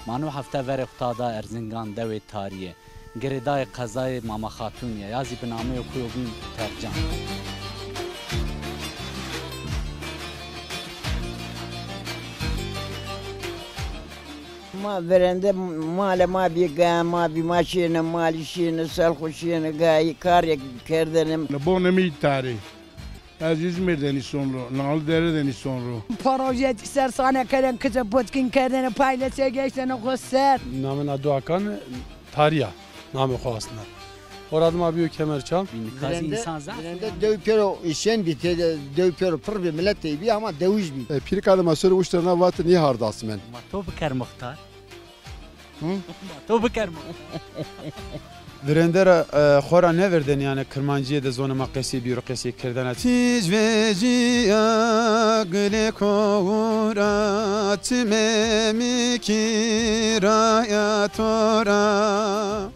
مانو هفته ور افتادا ارزنگان دوی تاریه گردای قضای ماما خاتونیه یازی بنامه و کویوگون ترجان ما verende male ma bir gaya ma bir maşine mali şine selxuşine gayı kar kerdenim. Bu ne mi tarihi? Az İzmir'den sonra, Naldere'den sonra. Projet sersane karen kıza potkin kerdene paylaşa geçten okusar. Namına duakan tarihe namı khasna. Orada ma büyük kemerçam. Kazi insan zaten. Verende dövpero işen biti dövpero pır bir millet bir ama dövüş bir. Pirikada masörü uçlarına vatı niye hardasın ben? تو بکر مختار تو بکر Virendera xora neverden yani Kırmancı'ya da zona makesi bürokrasi kırdana. Tiz veciya gile kovura time mi kiraya tora.